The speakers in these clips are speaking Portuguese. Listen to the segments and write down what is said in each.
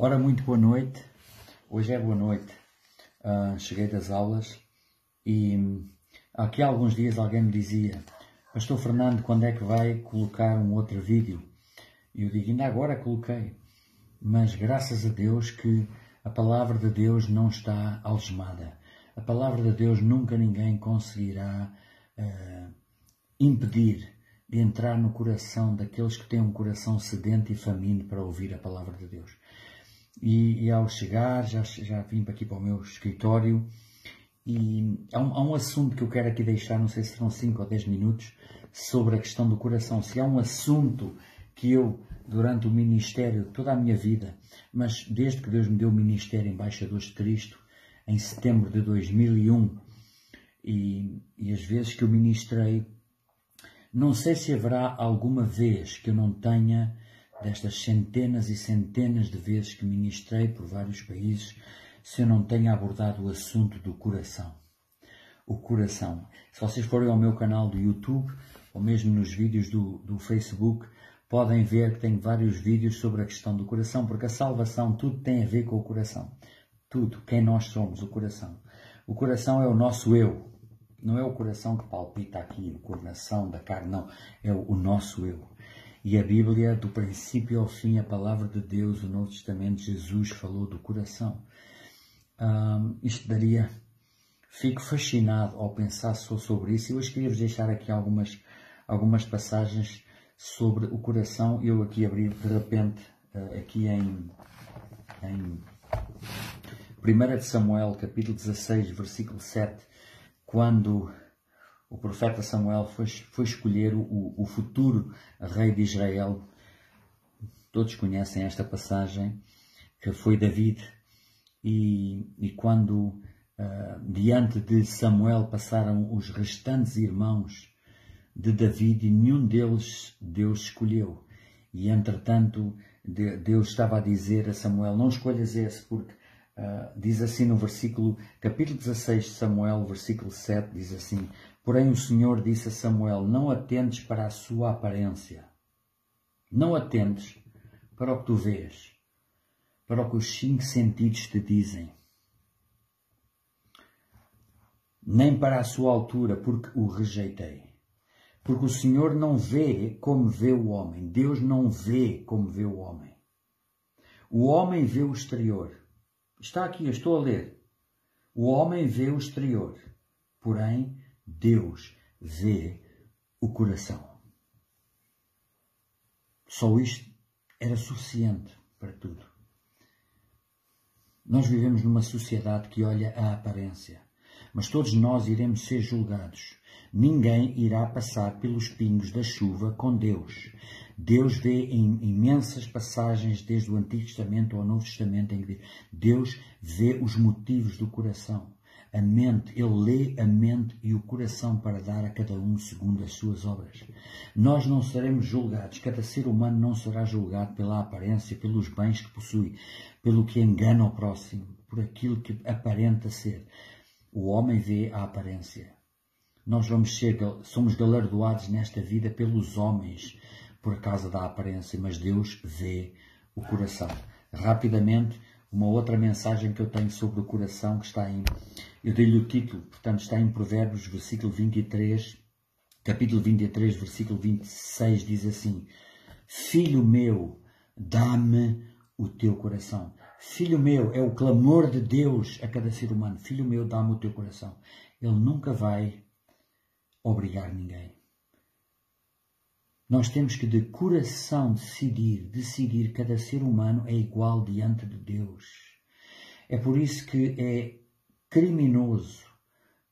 Ora, muito boa noite. Hoje é boa noite. Cheguei das aulas e aqui há alguns dias alguém me dizia: Pastor Fernando, quando é que vai colocar um outro vídeo? E eu digo: ainda agora coloquei. Mas graças a Deus que a palavra de Deus não está algemada. A palavra de Deus nunca ninguém conseguirá impedir de entrar no coração daqueles que têm um coração sedento e faminto para ouvir a palavra de Deus. E ao chegar, já vim aqui para o meu escritório e há um assunto que eu quero aqui deixar, não sei se serão 5 ou 10 minutos, sobre a questão do coração. Se há um assunto que eu, durante o ministério, toda a minha vida, mas desde que Deus me deu o ministério Embaixadores de Cristo, em setembro de 2001, e as vezes que eu ministrei, não sei se haverá alguma vez que eu não tenha, destas centenas e centenas de vezes que ministrei por vários países, se eu não tenha abordado o assunto do coração. O coração. Se vocês forem ao meu canal do YouTube, ou mesmo nos vídeos do Facebook, podem ver que tenho vários vídeos sobre a questão do coração, porque a salvação, tudo tem a ver com o coração. Tudo. Quem nós somos, o coração. O coração é o nosso eu. Não é o coração que palpita aqui, o coração da carne, não. É o nosso eu. E a Bíblia, do princípio ao fim, a palavra de Deus, o Novo Testamento, Jesus falou do coração. Isto daria... Fico fascinado ao pensar só sobre isso. E hoje queria-vos deixar aqui algumas passagens sobre o coração. Eu aqui abri, de repente, aqui em 1 de Samuel, capítulo 16, versículo 7, quando o profeta Samuel foi escolher o futuro rei de Israel. Todos conhecem esta passagem, que foi David. E quando diante de Samuel passaram os restantes irmãos de David, e nenhum deles Deus escolheu. E entretanto Deus estava a dizer a Samuel: não escolhas esse, porque diz assim no capítulo 16 de Samuel, versículo 7, diz assim: porém o Senhor disse a Samuel: não atentes para a sua aparência, não atentes para o que tu vês, para o que os 5 sentidos te dizem, nem para a sua altura, porque o rejeitei. Porque o Senhor não vê como vê o homem. Deus não vê como vê o homem. O homem vê o exterior. Está aqui, eu estou a ler. O homem vê o exterior, porém Deus vê o coração. Só isto era suficiente para tudo. Nós vivemos numa sociedade que olha a aparência, mas todos nós iremos ser julgados. Ninguém irá passar pelos pingos da chuva com Deus. Deus vê em imensas passagens, desde o Antigo Testamento ao Novo Testamento, em que Deus vê os motivos do coração. A mente, Ele lê a mente e o coração para dar a cada um segundo as suas obras. Nós não seremos julgados, cada ser humano não será julgado pela aparência, pelos bens que possui, pelo que engana o próximo, por aquilo que aparenta ser. O homem vê a aparência. Nós somos galardoados nesta vida pelos homens, por causa da aparência, mas Deus vê o coração. Rapidamente, uma outra mensagem que eu tenho sobre o coração, que está eu dei-lhe o título, portanto está em Provérbios, versículo 23, capítulo 23, versículo 26, diz assim: filho meu, dá-me o teu coração. Filho meu, é o clamor de Deus a cada ser humano. Filho meu, dá-me o teu coração. Ele nunca vai obrigar ninguém. Nós temos que de coração decidir, cada ser humano é igual diante de Deus. É por isso que é criminoso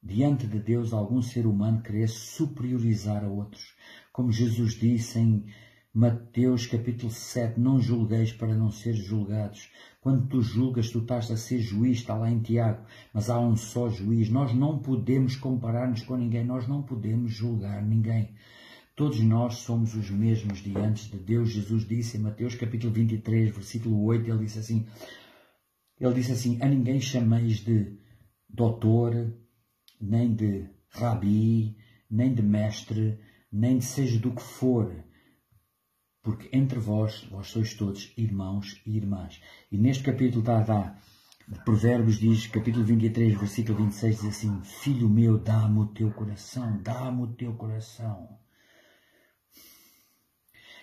diante de Deus algum ser humano querer superiorizar a outros. Como Jesus disse em Mateus capítulo 7, não julgueis para não seres julgados. Quando tu julgas, tu estás a ser juiz, está lá em Tiago, mas há um só juiz. Nós não podemos comparar-nos com ninguém, nós não podemos julgar ninguém. Todos nós somos os mesmos diante de Deus. Jesus disse em Mateus capítulo 23, versículo 8, ele disse assim, a ninguém chameis de doutor, nem de rabi, nem de mestre, nem de seja do que for, porque entre vós sois todos irmãos e irmãs. E neste capítulo de Provérbios diz, capítulo 23, versículo 26, diz assim: Filho meu, dá-me o teu coração, dá-me o teu coração.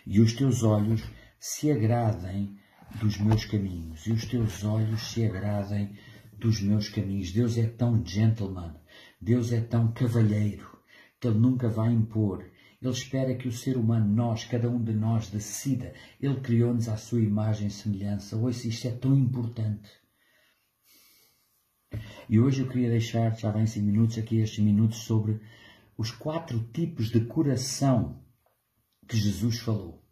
E os teus olhos se agradem dos meus caminhos. E os teus olhos se agradem dos meus caminhos. Deus é tão gentleman, Deus é tão cavalheiro, que Ele nunca vai impor. Ele espera que o ser humano, cada um de nós, decida. Ele criou-nos à sua imagem e semelhança. Ouça, isto é tão importante. E hoje eu queria deixar, já vem 5 minutos, aqui estes minutos sobre os 4 tipos de coração que Jesus falou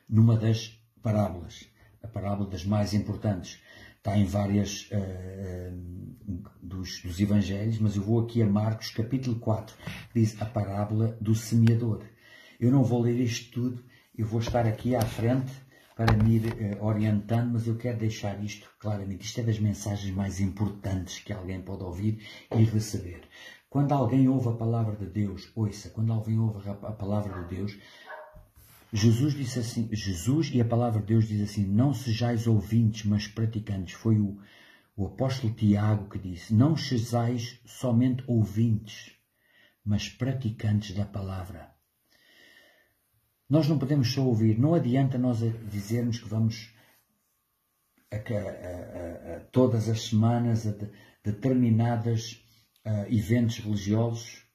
numa das parábolas, a parábola das mais importantes. Está em várias dos evangelhos, mas eu vou aqui a Marcos capítulo 4, que diz a parábola do semeador. Eu não vou ler isto tudo, eu vou estar aqui à frente para me ir orientando, mas eu quero deixar isto claramente. Isto é das mensagens mais importantes que alguém pode ouvir e receber. Quando alguém ouve a palavra de Deus, ouça, quando alguém ouve a palavra de Deus, Jesus disse assim, Jesus e a palavra de Deus diz assim: não sejais ouvintes, mas praticantes. Foi o apóstolo Tiago que disse: não sejais somente ouvintes, mas praticantes da palavra. Nós não podemos só ouvir. Não adianta nós dizermos que vamos todas as semanas a determinados eventos religiosos,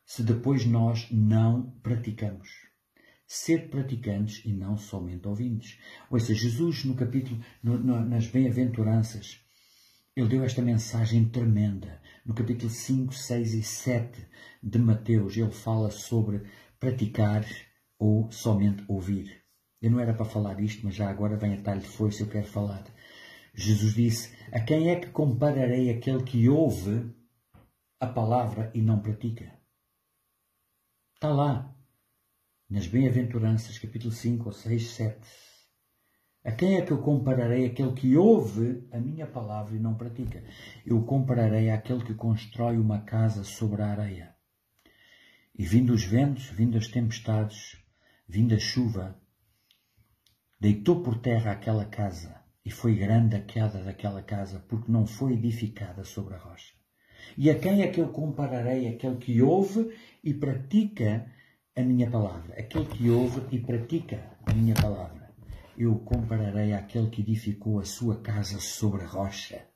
se depois nós não praticamos. Ser praticantes e não somente ouvintes. Ouça, Jesus no capítulo, nas bem-aventuranças, ele deu esta mensagem tremenda. No capítulo 5, 6 e 7 de Mateus, ele fala sobre praticar ou somente ouvir. Eu não era para falar isto, mas já agora vem a talho de foice, eu quero falar. Jesus disse: a quem é que compararei aquele que ouve a palavra e não pratica? Está lá, nas bem-aventuranças, capítulo 5, 6, 7. A quem é que eu compararei aquele que ouve a minha palavra e não pratica? Eu compararei àquele que constrói uma casa sobre a areia. E vindo os ventos, vindo as tempestades, vindo a chuva, deitou por terra aquela casa, e foi grande a queda daquela casa, porque não foi edificada sobre a rocha. E a quem é que eu compararei? Aquele que ouve e pratica a minha palavra. Aquele que ouve e pratica a minha palavra. Eu compararei àquele que edificou a sua casa sobre a rocha.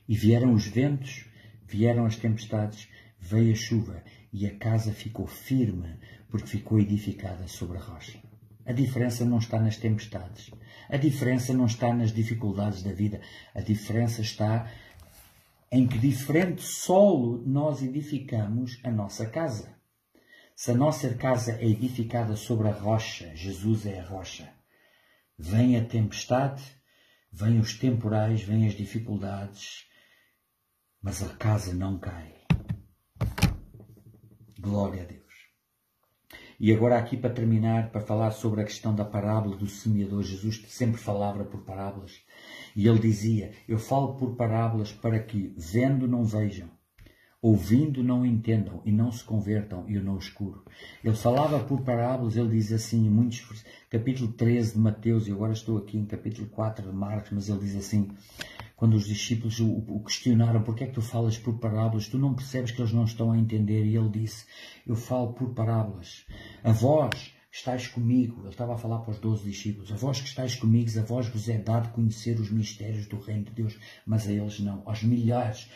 E vieram os ventos, vieram as tempestades, veio a chuva, e a casa ficou firme, porque ficou edificada sobre a rocha. A diferença não está nas tempestades. A diferença não está nas dificuldades da vida. A diferença está em que diferente solo nós edificamos a nossa casa. Se a nossa casa é edificada sobre a rocha, Jesus é a rocha. Vem a tempestade, vem os temporais, vem as dificuldades, mas a casa não cai. Glória a Deus. E agora aqui para terminar, para falar sobre a questão da parábola do semeador. Jesus sempre falava por parábolas. E ele dizia: eu falo por parábolas para que, vendo, não vejam, ouvindo, não entendam e não se convertam e eu não os curo. Ele falava por parábolas, ele diz assim em muitos, capítulo 13 de Mateus, e agora estou aqui em capítulo 4 de Marcos, mas ele diz assim, quando os discípulos o questionaram: porque é que tu falas por parábolas? Tu não percebes que eles não estão a entender? E ele disse: eu falo por parábolas. A vós que estáis comigo, ele estava a falar para os 12 discípulos, a vós que estáis comigo, a vós vos é dado conhecer os mistérios do reino de Deus, mas a eles não, aos milhares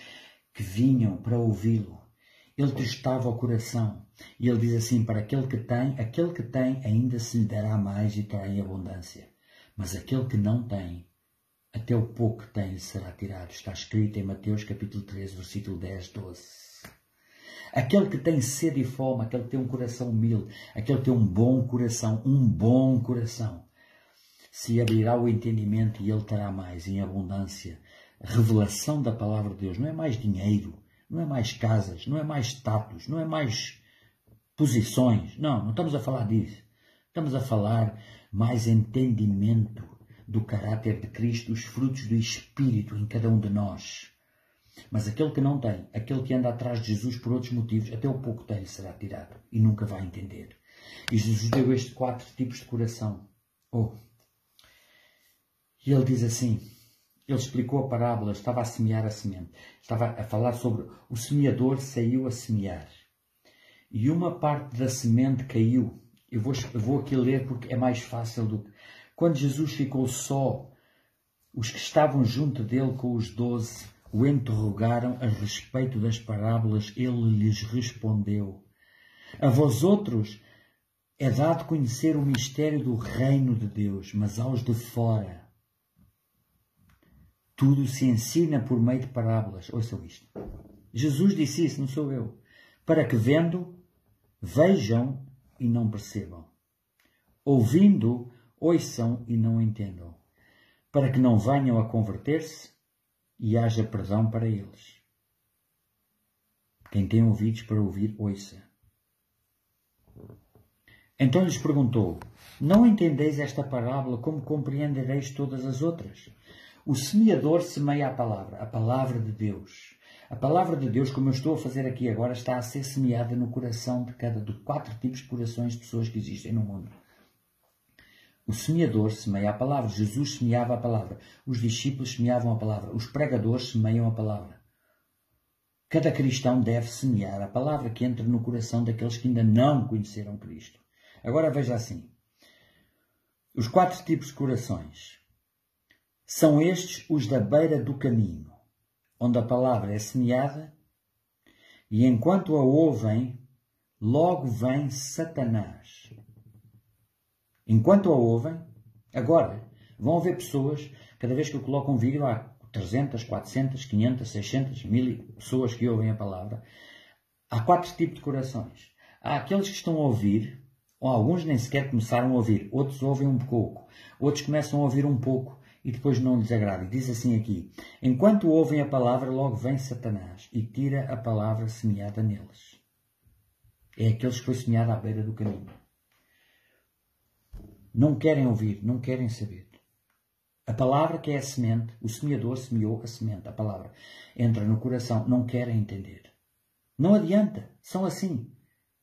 que vinham para ouvi-lo. Ele testava o coração. E ele diz assim: para aquele que tem ainda se lhe dará mais e terá em abundância. Mas aquele que não tem, até o pouco que tem lhe será tirado. Está escrito em Mateus capítulo 13, versículo 10, 12. Aquele que tem sede e fome, aquele que tem um coração humilde, aquele que tem um bom coração, se abrirá o entendimento e ele terá mais em abundância. A revelação da palavra de Deus não é mais dinheiro, não é mais casas, não é mais status, não é mais posições. Não estamos a falar disso. Estamos a falar mais entendimento do caráter de Cristo, os frutos do Espírito em cada um de nós. Mas aquele que não tem, aquele que anda atrás de Jesus por outros motivos, até o pouco tem será tirado e nunca vai entender. E Jesus deu estes 4 tipos de coração. E ele diz assim, ele explicou a parábola, estava a semear a semente. Estava a falar sobre o semeador saiu a semear. E uma parte da semente caiu. Eu vou aqui ler porque é mais fácil do que... Quando Jesus ficou só, os que estavam junto dele com os 12 o interrogaram a respeito das parábolas. Ele lhes respondeu: a vós outros é dado conhecer o mistério do reino de Deus, mas aos de fora tudo se ensina por meio de parábolas. Ouçam isto. Jesus disse isso, não sou eu. Para que vendo, vejam e não percebam. Ouvindo, ouçam e não entendam. Para que não venham a converter-se e haja perdão para eles. Quem tem ouvidos para ouvir, ouça. Então lhes perguntou: não entendeis esta parábola, como compreendereis todas as outras? O semeador semeia a palavra de Deus. A palavra de Deus, como eu estou a fazer aqui agora, está a ser semeada no coração de 4 tipos de corações de pessoas que existem no mundo. O semeador semeia a palavra. Jesus semeava a palavra. Os discípulos semeavam a palavra. Os pregadores semeiam a palavra. Cada cristão deve semear a palavra que entra no coração daqueles que ainda não conheceram Cristo. Agora veja assim. Os 4 tipos de corações. São estes os da beira do caminho, onde a palavra é semeada, e enquanto a ouvem, logo vem Satanás. Enquanto a ouvem, agora, vão haver pessoas, cada vez que eu coloco um vídeo, há 300, 400, 500, 600, 1000 pessoas que ouvem a palavra. Há 4 tipos de corações. Há aqueles que estão a ouvir, ou alguns nem sequer começaram a ouvir, outros ouvem um pouco, outros começam a ouvir um pouco, e depois não lhes agrada. E diz assim aqui: enquanto ouvem a palavra, logo vem Satanás e tira a palavra semeada neles. É aqueles que foi semeada à beira do caminho. Não querem ouvir, não querem saber. A palavra que é a semente, o semeador semeou a semente, a palavra entra no coração, não querem entender. Não adianta, são assim.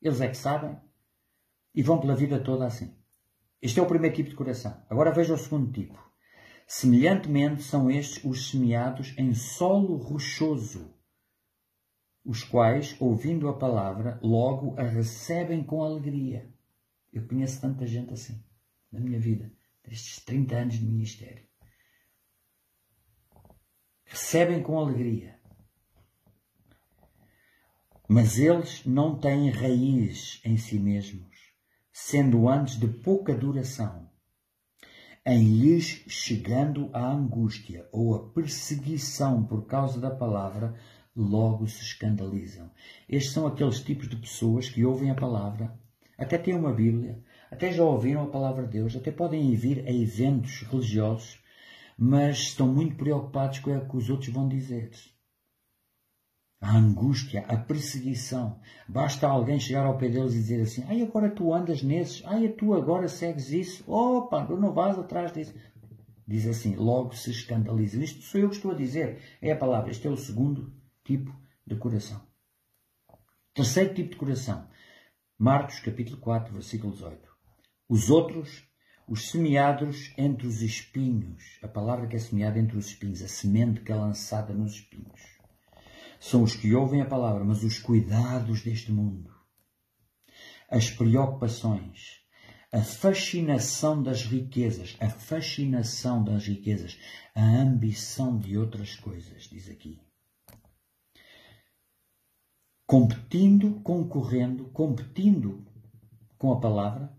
Eles é que sabem e vão pela vida toda assim. Este é o primeiro tipo de coração. Agora veja o segundo tipo. Semelhantemente são estes os semeados em solo rochoso, os quais, ouvindo a palavra, logo a recebem com alegria. Eu conheço tanta gente assim, na minha vida, destes 30 anos de ministério. Recebem com alegria. Mas eles não têm raiz em si mesmos, sendo antes de pouca duração. Em lhes chegando a angústia ou a perseguição por causa da palavra, logo se escandalizam. Estes são aqueles tipos de pessoas que ouvem a palavra, até têm uma Bíblia, até já ouviram a palavra de Deus, até podem vir a eventos religiosos, mas estão muito preocupados com o que os outros vão dizer. A angústia, a perseguição. Basta alguém chegar ao pé deles e dizer assim: ai, agora tu andas nesses, ai, tu agora segues isso, opa, tu não vais atrás disso. Diz assim, logo se escandalizam. Isto sou eu que estou a dizer, é a palavra. Este é o segundo tipo de coração. Terceiro tipo de coração. Marcos capítulo 4, versículo 18. Os outros, os semeados entre os espinhos. A palavra que é semeada entre os espinhos, a semente que é lançada nos espinhos. São os que ouvem a palavra, mas os cuidados deste mundo, as preocupações, a fascinação das riquezas, a ambição de outras coisas, diz aqui. Competindo com a palavra,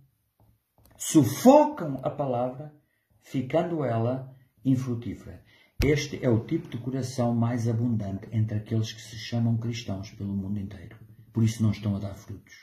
sufocam a palavra, ficando ela infrutífera. Este é o tipo de coração mais abundante entre aqueles que se chamam cristãos pelo mundo inteiro. Por isso não estão a dar frutos.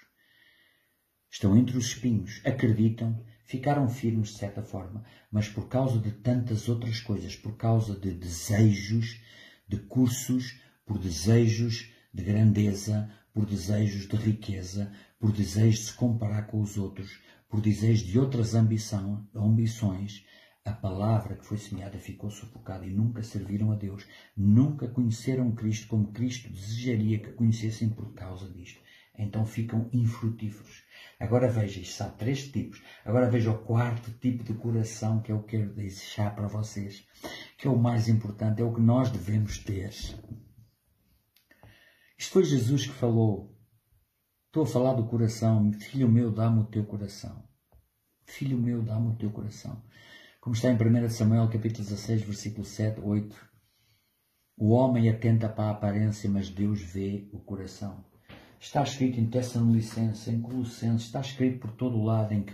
Estão entre os espinhos, acreditam, ficaram firmes de certa forma, mas por causa de tantas outras coisas, por causa de desejos, de cursos, por desejos de grandeza, por desejos de riqueza, por desejos de se comparar com os outros, por desejos de outras ambições, a palavra que foi semeada ficou sufocada e nunca serviram a Deus, nunca conheceram Cristo como Cristo desejaria que conhecessem por causa disto. então ficam infrutíferos. Agora veja, isto há 3 tipos. Agora veja o 4º tipo de coração, que é o que eu quero deixar para vocês, que é o mais importante, é o que nós devemos ter. Isto foi Jesus que falou. Estou a falar do coração. Filho meu, dá-me o teu coração. Filho meu, dá-me o teu coração. Como está em 1 Samuel, capítulo 16, versículo 7, 8. O homem atenta para a aparência, mas Deus vê o coração. Está escrito em Tessalonicenses, em Colossenses, está escrito por todo o lado em que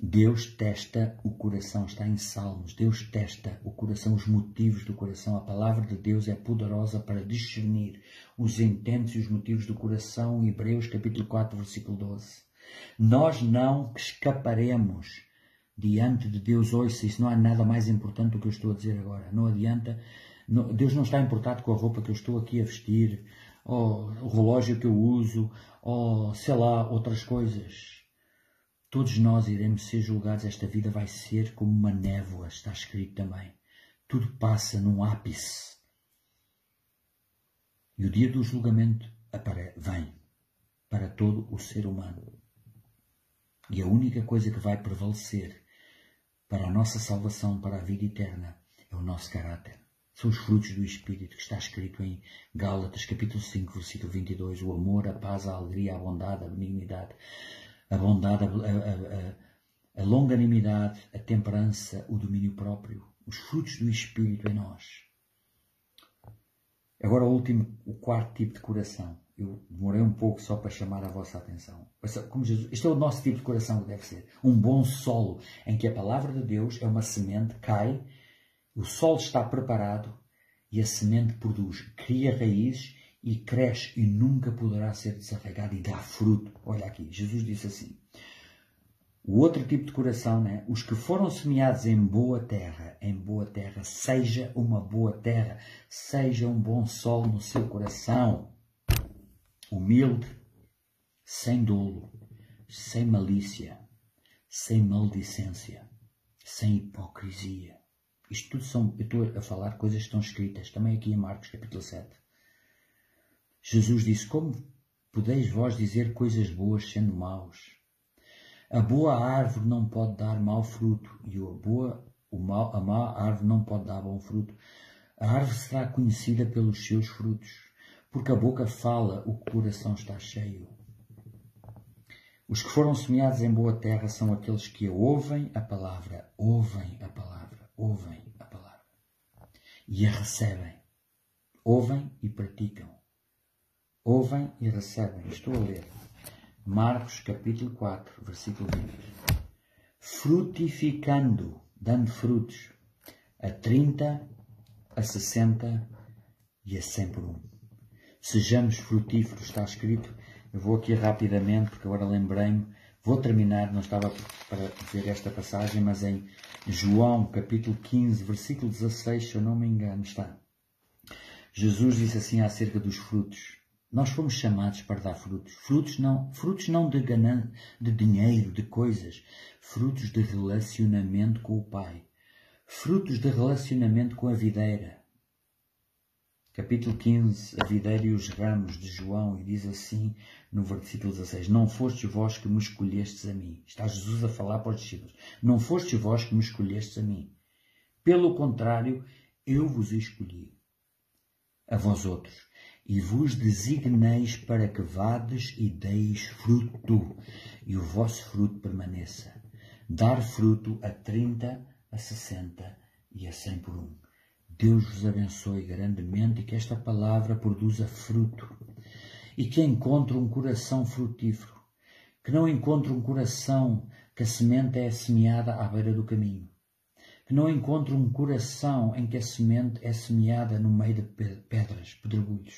Deus testa o coração. Está em Salmos. Deus testa o coração, os motivos do coração. A palavra de Deus é poderosa para discernir os intentos e os motivos do coração. Hebreus capítulo 4, versículo 12. Nós não escaparemos diante de Deus. Ouça, isso não há nada mais importante do que eu estou a dizer agora. Não adianta. Deus não está importado com a roupa que eu estou aqui a vestir, ou o relógio que eu uso, ou sei lá, outras coisas. Todos nós iremos ser julgados. Esta vida vai ser como uma névoa, está escrito também. Tudo passa num ápice. E o dia do julgamento vem para todo o ser humano. E a única coisa que vai prevalecer para a nossa salvação, para a vida eterna, é o nosso caráter. São os frutos do Espírito, que está escrito em Gálatas, capítulo 5, versículo 22. O amor, a paz, a alegria, a bondade, a benignidade, a bondade, a longanimidade, a temperança, o domínio próprio. Os frutos do Espírito em nós. Agora o 4º tipo de coração. Eu demorei um pouco só para chamar a vossa atenção. Como Jesus, este é o nosso tipo de coração que deve ser. Um bom solo, em que a palavra de Deus é uma semente, cai, o solo está preparado e a semente produz, cria raízes e cresce e nunca poderá ser desarraigado e dá fruto. Olha aqui, Jesus disse assim. O outro tipo de coração, né? Os que foram semeados em boa terra, seja uma boa terra, seja um bom solo no seu coração, humilde, sem dolo, sem malícia, sem maldicência, sem hipocrisia. Isto tudo eu estou a falar coisas que estão escritas, também aqui em Marcos capítulo 7. Jesus disse, como podeis vós dizer coisas boas sendo maus? A boa árvore não pode dar mau fruto, e a má árvore não pode dar bom fruto. A árvore será conhecida pelos seus frutos, porque a boca fala o que o coração está cheio. Os que foram semeados em boa terra são aqueles que ouvem a palavra, e a recebem. Ouvem e praticam. Ouvem e recebem. Estou a ler. Marcos capítulo 4, versículo 20. Frutificando, dando frutos, a 30, a 60 e a 100 por 1. Sejamos frutíferos, está escrito. Eu vou aqui rapidamente, porque agora lembrei-me. Vou terminar, não estava para dizer esta passagem, mas em João capítulo 15, versículo 16, se eu não me engano, está. Jesus disse assim acerca dos frutos. Nós fomos chamados para dar frutos. Frutos não de dinheiro, de coisas. Frutos de relacionamento com o Pai. Frutos de relacionamento com a videira. Capítulo 15, a videira e os ramos de João, e diz assim no versículo 16, não fostes vós que me escolhestes a mim. Está Jesus a falar para os discípulos. Não fostes vós que me escolhestes a mim. Pelo contrário, eu vos escolhi, a vós outros, e vos designeis para que vades e deis fruto, e o vosso fruto permaneça. Dar fruto a 30, a 60 e a 100 por 1. Deus vos abençoe grandemente e que esta palavra produza fruto. E que encontre um coração frutífero. Que não encontre um coração que a semente é semeada à beira do caminho. Que não encontre um coração em que a semente é semeada no meio de pedras, pedregulhos.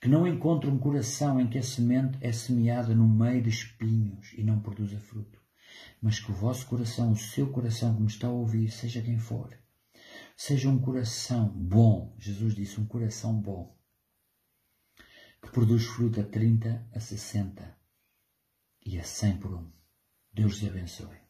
Que não encontre um coração em que a semente é semeada no meio de espinhos e não produza fruto. Mas que o vosso coração, o seu coração que me está a ouvir, seja quem for, seja um coração bom. Jesus disse, um coração bom, que produz fruto a 30, a 60 e a 100 por 1. Deus te abençoe.